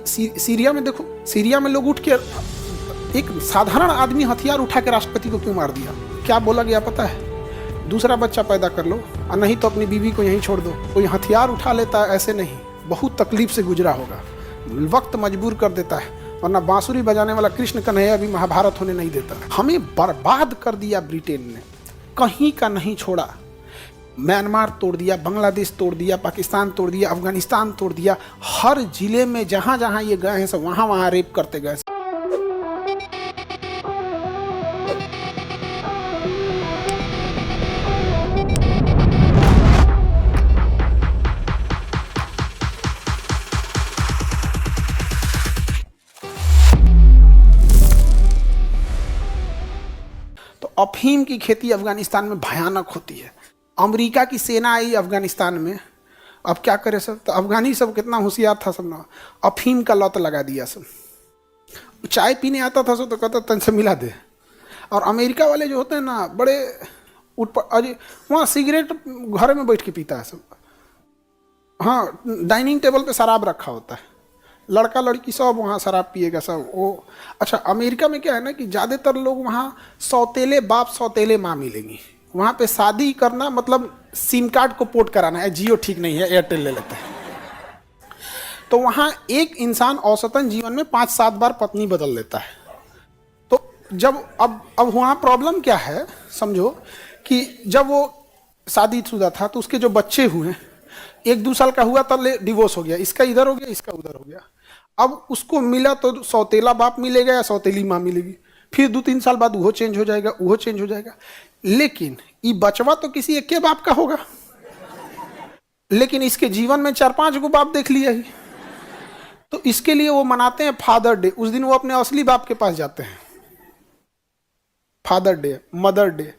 Syria में देखो, Syria में लोग उठ के एक साधारण आदमी हथियार उठा के राष्ट्रपति को क्यों मार दिया? क्या बोला गया पता है? दूसरा बच्चा पैदा कर लो और नहीं तो अपनी बीवी को यहीं छोड़ दो। कोई हथियार उठा लेता है ऐसे नहीं, बहुत तकलीफ से गुजरा होगा, वक्त मजबूर कर देता है, वरना बांसुरी बजाने वाला कृष्ण कन्हैया भी महाभारत होने नहीं देता। हमें बर्बाद कर दिया ब्रिटेन ने, कहीं का नहीं छोड़ा। म्यांमार तोड़ दिया, बांग्लादेश तोड़ दिया, पाकिस्तान तोड़ दिया, अफगानिस्तान तोड़ दिया। हर जिले में जहाँ जहाँ ये गए हैं सब वहाँ रेप करते गए। तो अफीम की खेती अफगानिस्तान में भयानक होती है। अमेरिका की सेना आई अफगानिस्तान में, अब क्या करे सब? तो अफगानी सब कितना होशियार था सब ना, अफीम का लत लगा दिया सब। चाय पीने आता था सब तो कहता तन से मिला दे। और अमेरिका वाले जो होते हैं ना बड़े अरे वहाँ सिगरेट घर में बैठ के पीता है सब। हाँ, डाइनिंग टेबल पे शराब रखा होता है, लड़का लड़की सब वहाँ शराब पिएगा सब वो। अच्छा, अमेरिका में क्या है ना कि ज़्यादातर लोग वहाँ सौतेले बाप सौतेले माँ मिलेंगी। वहाँ पे शादी करना मतलब सिम कार्ड को पोर्ट कराना है, जियो ठीक नहीं है एयरटेल ले लेते हैं। तो वहाँ एक इंसान औसतन जीवन में 5-7 बार पत्नी बदल लेता है। तो जब अब वहाँ प्रॉब्लम क्या है समझो कि जब वो शादीशुदा था तो उसके जो बच्चे हुए 1-2 साल का हुआ तब डिवोर्स हो गया, इसका इधर हो गया इसका उधर हो गया। अब उसको मिला तो सौतेला बाप मिलेगा या सौतेली माँ मिलेगी, फिर 2-3 साल बाद वो चेंज हो जाएगा, वो चेंज हो जाएगा। लेकिन ये बचवा तो किसी एक के बाप का होगा, लेकिन इसके जीवन में 4-5 गो बाप देख लिया ही। तो इसके लिए वो मनाते हैं फादर डे। उस दिन वो अपने असली बाप के पास जाते हैं। फादर डे, मदर डे,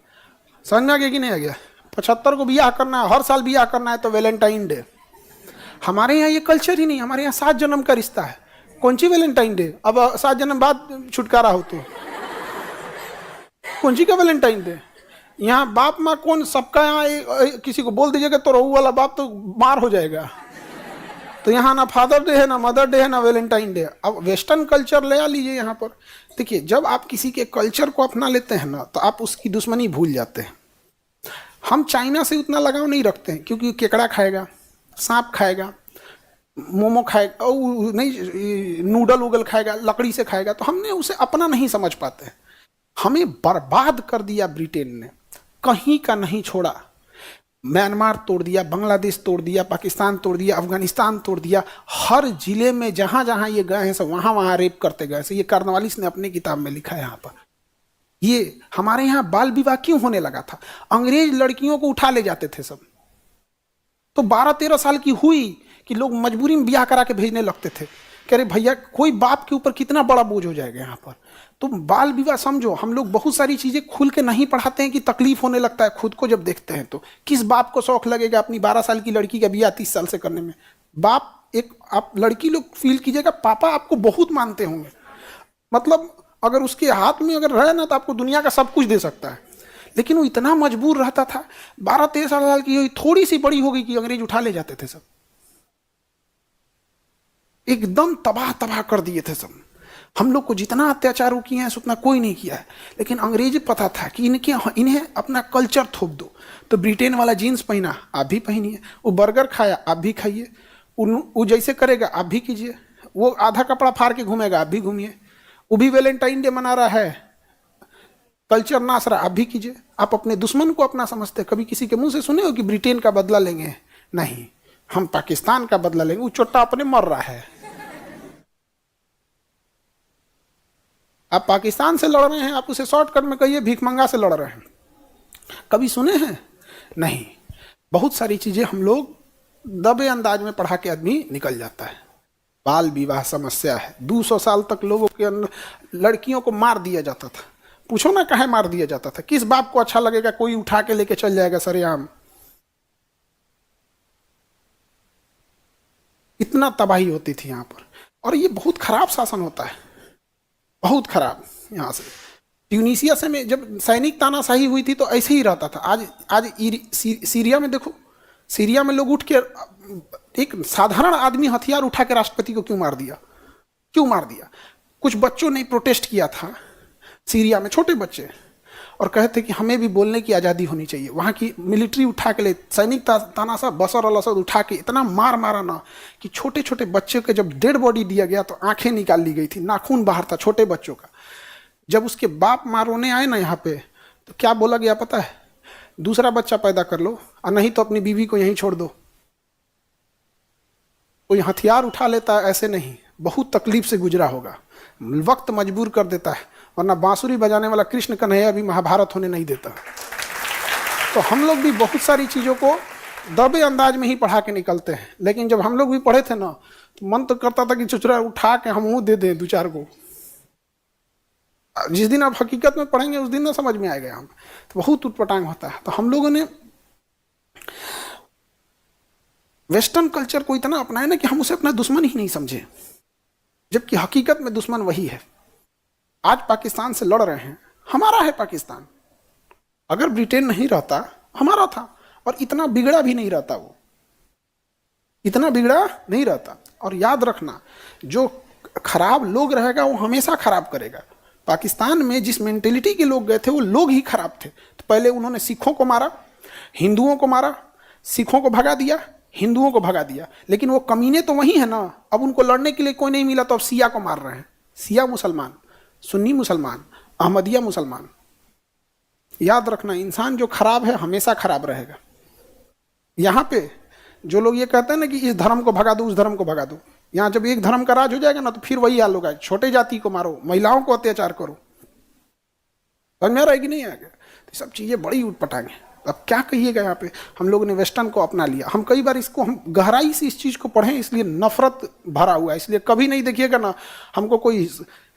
समझ में आ गया कि नहीं आ गया? 75 को बियाह करना है, हर साल बियाह करना है तो वैलेंटाइन डे। हमारे यहाँ ये कल्चर ही नहीं, हमारे यहाँ 7 जन्म का रिश्ता है। कौन सी वैलेंटाइन डे? अब 7 जन्म बाद छुटकारा हो तो कौन सी का वैलेंटाइन डे? यहाँ बाप माँ कौन, सबका यहाँ किसी को बोल दीजिएगा तो रहू वाला बाप तो मार हो जाएगा। तो यहाँ ना फादर डे है, ना मदर डे है, ना वैलेंटाइन डे। अब वेस्टर्न कल्चर ले आ लीजिए यहाँ पर। देखिए, जब आप किसी के कल्चर को अपना लेते हैं ना तो आप उसकी दुश्मनी भूल जाते हैं। हम चाइना से उतना लगाव नहीं रखते हैं क्योंकि केकड़ा खाएगा, सांप खाएगा, मोमो खाएगा, नहीं नूडल उगल खाएगा, लकड़ी से खाएगा, तो हमने उसे अपना नहीं समझ पाते। हमें बर्बाद कर दिया ब्रिटेन ने, कहीं का नहीं छोड़ा। म्यांमार तोड़ दिया, बांग्लादेश तोड़ दिया, पाकिस्तान तोड़ दिया, अफगानिस्तान तोड़ दिया। हर जिले में जहाँ जहाँ ये गए हैं सब वहाँ रेप करते गए। ये कार्नवालिस ने अपनी किताब में लिखा है। यहाँ पर ये हमारे यहाँ बाल विवाह क्यों होने लगा था? अंग्रेज लड़कियों को उठा ले जाते थे सब, तो 12-13 साल की हुई कि लोग मजबूरी में ब्याह करा के भेजने लगते थे। कह रहे भैया कोई बाप के ऊपर कितना बड़ा बोझ हो जाएगा यहाँ पर। तो बाल विवाह समझो, हम लोग बहुत सारी चीजें खुल के नहीं पढ़ाते हैं कि तकलीफ होने लगता है खुद को जब देखते हैं। तो किस बाप को शौक लगेगा अपनी 12 साल की लड़की का ब्याह 30 साल से करने में? बाप एक, आप लड़की लोग फील कीजिएगा, पापा आपको बहुत मानते होंगे, मतलब अगर उसके हाथ में अगर रहे ना तो आपको दुनिया का सब कुछ दे सकता है। लेकिन वो इतना मजबूर रहता था, 12-13 साल की थोड़ी सी बड़ी हो गई कि अंग्रेज उठा ले जाते थे सब, एकदम तबाह कर दिए थे सब। हम लोग को जितना अत्याचार किए हैं उतना कोई नहीं किया है। लेकिन अंग्रेज पता था कि इन्हें अपना कल्चर थोप दो। तो ब्रिटेन वाला जीन्स पहना, आप भी पहनिए। वो बर्गर खाया, आप भी खाइए। वो जैसे करेगा आप भी कीजिए। वो आधा कपड़ा फाड़ के घूमेगा, आप भी घूमिए। वो भी वैलेंटाइन डे मना रहा है, कल्चर नाच रहा, आप भी कीजिए। आप अपने दुश्मन को अपना समझते। कभी किसी के मुंह से सुने हो कि ब्रिटेन का बदला लेंगे? नहीं, हम पाकिस्तान का बदला लेंगे। वो चोट्टा अपने मर रहा है। आप पाकिस्तान से लड़ रहे हैं, आप उसे शॉर्टकट में कहिए भीखमंगा से लड़ रहे हैं। कभी सुने हैं? नहीं। बहुत सारी चीजें हम लोग दबे अंदाज में पढ़ा के आदमी निकल जाता है। बाल विवाह समस्या है। 200 साल तक लोगों के अंदर लड़कियों को मार दिया जाता था। पूछो ना काहे मार दिया जाता था? किस बाप को अच्छा लगेगा कोई उठा के लेके चल जाएगा सरेआम? इतना तबाही होती थी यहाँ पर। और ये बहुत खराब शासन होता है, बहुत खराब। यहाँ से ट्यूनीशिया से में जब सैनिक तानाशाही हुई थी तो ऐसे ही रहता था। आज सीरिया में देखो, सीरिया में लोग उठ के एक साधारण आदमी हथियार उठा के राष्ट्रपति को क्यों मार दिया? क्यों मार दिया? कुछ बच्चों ने प्रोटेस्ट किया था सीरिया में, छोटे बच्चे, और कहे थे कि हमें भी बोलने की आज़ादी होनी चाहिए। वहाँ की मिलिट्री उठा के ले, सैनिक तानाशाह बशर अल असद उठा के इतना मार मारा ना कि छोटे छोटे बच्चे के जब डेड बॉडी दिया गया तो आंखें निकाल ली गई थी, नाखून बाहर था छोटे बच्चों का। जब उसके बाप माँ रोने आए ना यहाँ पे, तो क्या बोला गया पता है? दूसरा बच्चा पैदा कर लो और नहीं तो अपनी बीवी को यहीं छोड़ दो। कोई हथियार उठा लेता है ऐसे नहीं, बहुत तकलीफ से गुजरा होगा, वक्त मजबूर कर देता है, वरना बांसुरी बजाने वाला कृष्ण कन्हैया भी महाभारत होने नहीं देता। तो हम लोग भी बहुत सारी चीज़ों को दबे अंदाज में ही पढ़ा के निकलते हैं, लेकिन जब हम लोग भी पढ़े थे ना तो मन तो करता था कि चुचरा उठा के हम मुँह दे दें दो चार को। जिस दिन आप हकीकत में पढ़ेंगे उस दिन ना समझ में आएगा, हम तो बहुत उटपटांग होता है। तो हम लोगों ने वेस्टर्न कल्चर को इतना अपनाया ना कि हम उसे अपना दुश्मन ही नहीं समझे, जबकि हकीकत में दुश्मन वही है। आज पाकिस्तान से लड़ रहे हैं, हमारा है पाकिस्तान। अगर ब्रिटेन नहीं रहता, हमारा था, और इतना बिगड़ा भी नहीं रहता, वो इतना बिगड़ा नहीं रहता। और याद रखना, जो खराब लोग रहेगा वो हमेशा खराब करेगा। पाकिस्तान में जिस मेंटेलिटी के लोग गए थे वो लोग ही खराब थे। तो पहले उन्होंने सिखों को मारा, हिंदुओं को मारा, सिखों को भगा दिया, हिंदुओं को भगा दिया, लेकिन वो कमीने तो वही है ना। अब उनको लड़ने के लिए कोई नहीं मिला तो अब सिया को मार रहे हैं। सिया मुसलमान, सुन्नी मुसलमान, अहमदिया मुसलमान। याद रखना, इंसान जो खराब है हमेशा खराब रहेगा। यहाँ पे जो लोग ये कहते हैं ना कि इस धर्म को भगा दो, उस धर्म को भगा दो, यहाँ जब एक धर्म का राज हो जाएगा ना तो फिर वही हाल होगा। छोटे जाति को मारो, महिलाओं को अत्याचार करो, समझ में आ रहा है कि नहीं आ गया? तो सब चीज़ें बड़ी उटपटांग हैं। अब क्या कहिएगा, यहाँ पे हम लोगों ने वेस्टर्न को अपना लिया। हम कई बार इसको, हम गहराई से इस चीज़ को पढ़ें, इसलिए नफरत भरा हुआ है। इसलिए कभी नहीं देखिएगा ना हमको कोई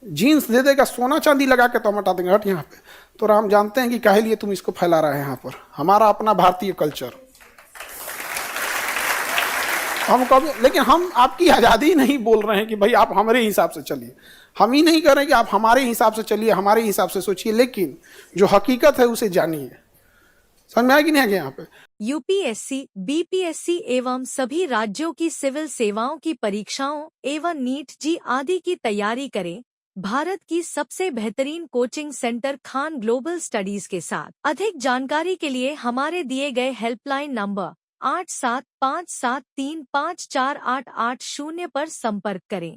जीन्स दे देगा सोना चांदी लगा के तो हम हटा देंगे, हट यहाँ पे। तो हम जानते हैं कि काहे लिए तुम इसको फैला रहे हैं यहाँ पर। हमारा अपना भारतीय कल्चर हम कभी, लेकिन हम आपकी आज़ादी नहीं बोल रहे हैं कि भाई आप हमारे हिसाब से चलिए। हम ही नहीं कह रहे कि आप हमारे हिसाब से चलिए, हमारे हिसाब से सोचिए, लेकिन जो हकीकत है उसे जानिए। समझ में आया कि नहीं आगे? यहाँ पे यूपीएससी, बीपीएससी एवं सभी राज्यों की सिविल सेवाओं की परीक्षाओं एवं नीट जी आदि की तैयारी करें भारत की सबसे बेहतरीन coaching centre Khan global studies के साथ। अधिक जानकारी के लिए हमारे दिए गए हेल्पलाइन नंबर 8757354880 पर संपर्क करें।